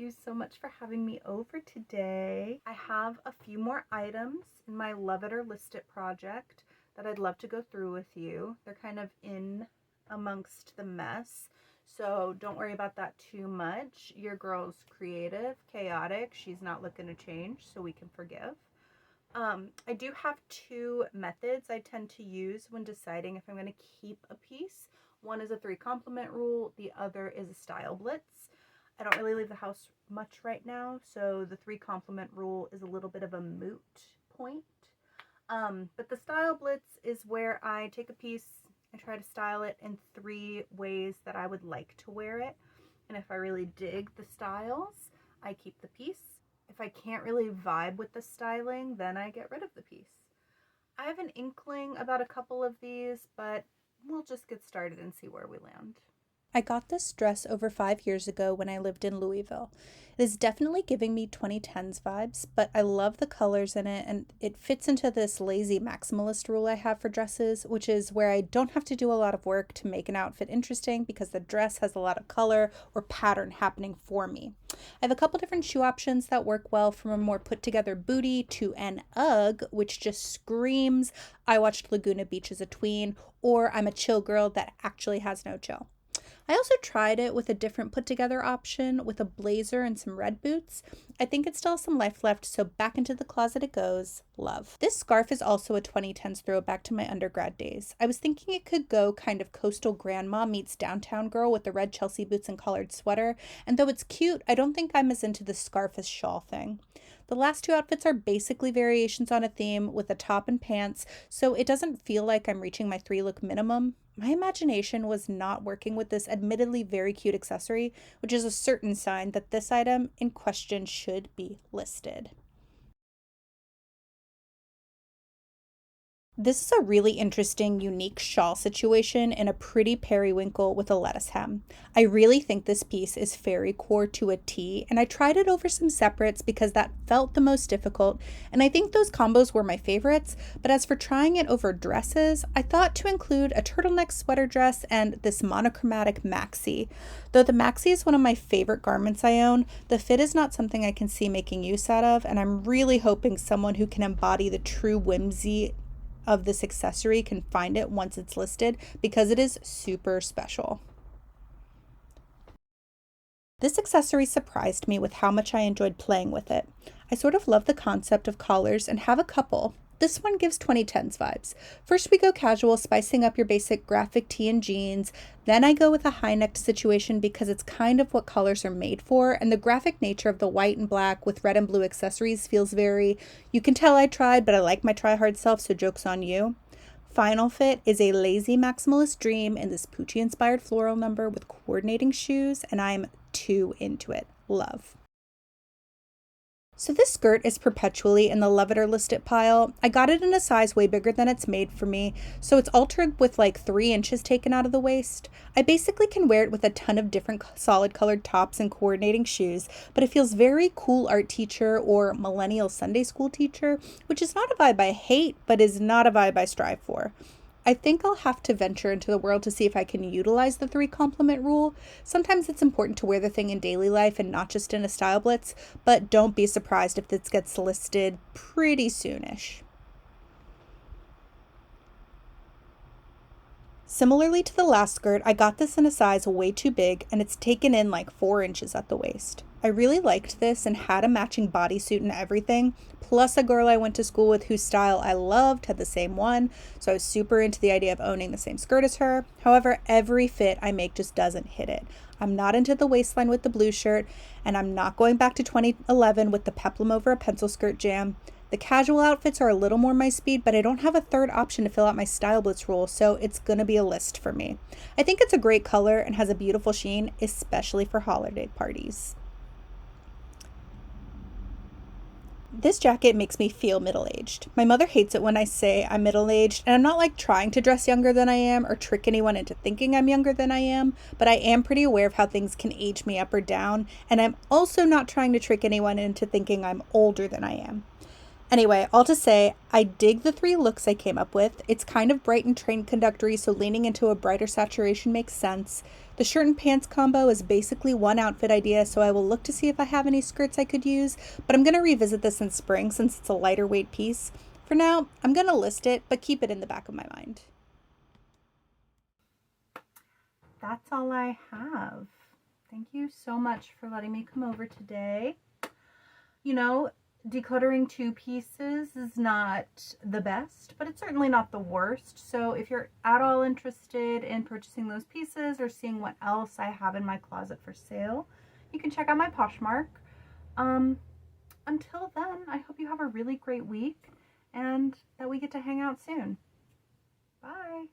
you so much for having me over today. I have a few more items in my Love It or List It project that I'd love to go through with you. They're kind of in amongst the mess, so don't worry about that too much. Your girl's creative, chaotic. She's not looking to change, so we can forgive. I do have two methods I tend to use when deciding if I'm going to keep a piece. One is a 3 compliment rule, the other is a style blitz. I don't really leave the house much right now, so the 3 compliment rule is a little bit of a moot point. But the style blitz is where I take a piece and try to style it in 3 ways that I would like to wear it. And if I really dig the styles, I keep the piece. If I can't really vibe with the styling, then I get rid of the piece. I have an inkling about a couple of these, but we'll just get started and see where we land. I got this dress over 5 years ago when I lived in Louisville. It is definitely giving me 2010s vibes, but I love the colors in it, and it fits into this lazy maximalist rule I have for dresses, which is where I don't have to do a lot of work to make an outfit interesting because the dress has a lot of color or pattern happening for me. I have a couple different shoe options that work well, from a more put together booty to an UGG, which just screams, I watched Laguna Beach as a tween, or I'm a chill girl that actually has no chill. I also tried it with a different put together option with a blazer and some red boots. I think it still has some life left, so back into the closet it goes. Love. This scarf is also a 2010s throwback to my undergrad days. I was thinking it could go kind of coastal grandma meets downtown girl with the red Chelsea boots and collared sweater, and though it's cute, I don't think I'm as into the scarf as shawl thing. The last 2 outfits are basically variations on a theme with a top and pants, so it doesn't feel like I'm reaching my 3 look minimum. My imagination was not working with this admittedly very cute accessory, which is a certain sign that this item in question should be listed. This is a really interesting, unique shawl situation in a pretty periwinkle with a lettuce hem. I really think this piece is fairy core to a T, and I tried it over some separates because that felt the most difficult, and I think those combos were my favorites, but as for trying it over dresses, I thought to include a turtleneck sweater dress and this monochromatic maxi. Though the maxi is one of my favorite garments I own, the fit is not something I can see making use out of, and I'm really hoping someone who can embody the true whimsy of this accessory can find it once it's listed, because it is super special. This accessory surprised me with how much I enjoyed playing with it. I sort of love the concept of collars and have a couple. This one gives 2010s vibes. First we go casual, spicing up your basic graphic tee and jeans. Then I go with a high-necked situation because it's kind of what collars are made for, and the graphic nature of the white and black with red and blue accessories feels very, you can tell I tried, but I like my try-hard self, so joke's on you. Final fit is a lazy maximalist dream in this Poochie-inspired floral number with coordinating shoes, and I'm too into it. Love. So this skirt is perpetually in the Love It or List It pile. I got it in a size way bigger than it's made for me, so it's altered with like 3 inches taken out of the waist. I basically can wear it with a ton of different solid colored tops and coordinating shoes, but it feels very cool art teacher or millennial Sunday school teacher, which is not a vibe I hate, but is not a vibe I strive for. I think I'll have to venture into the world to see if I can utilize the 3 compliment rule. Sometimes it's important to wear the thing in daily life and not just in a style blitz, but don't be surprised if this gets listed pretty soonish. Similarly to the last skirt, I got this in a size way too big, and it's taken in like 4 inches at the waist. I really liked this and had a matching bodysuit and everything, plus a girl I went to school with whose style I loved had the same one, so I was super into the idea of owning the same skirt as her. However, every fit I make just doesn't hit it. I'm not into the waistline with the blue shirt, and I'm not going back to 2011 with the peplum over a pencil skirt jam. The casual outfits are a little more my speed, but I don't have a third option to fill out my style blitz rule, so it's gonna be a list for me. I think it's a great color and has a beautiful sheen, especially for holiday parties. This jacket makes me feel middle-aged. My mother hates it when I say I'm middle-aged, and I'm not like trying to dress younger than I am or trick anyone into thinking I'm younger than I am, but I am pretty aware of how things can age me up or down, and I'm also not trying to trick anyone into thinking I'm older than I am. Anyway, all to say, I dig the three looks I came up with. It's kind of bright and train conductory, so leaning into a brighter saturation makes sense. The shirt and pants combo is basically one outfit idea, so I will look to see if I have any skirts I could use, but I'm going to revisit this in spring since it's a lighter weight piece. For now, I'm going to list it, but keep it in the back of my mind. That's all I have. Thank you so much for letting me come over today. You know, decluttering two pieces is not the best, but it's certainly not the worst. So if you're at all interested in purchasing those pieces or seeing what else I have in my closet for sale, you can check out my Poshmark. Until then, I hope you have a really great week and that we get to hang out soon. Bye.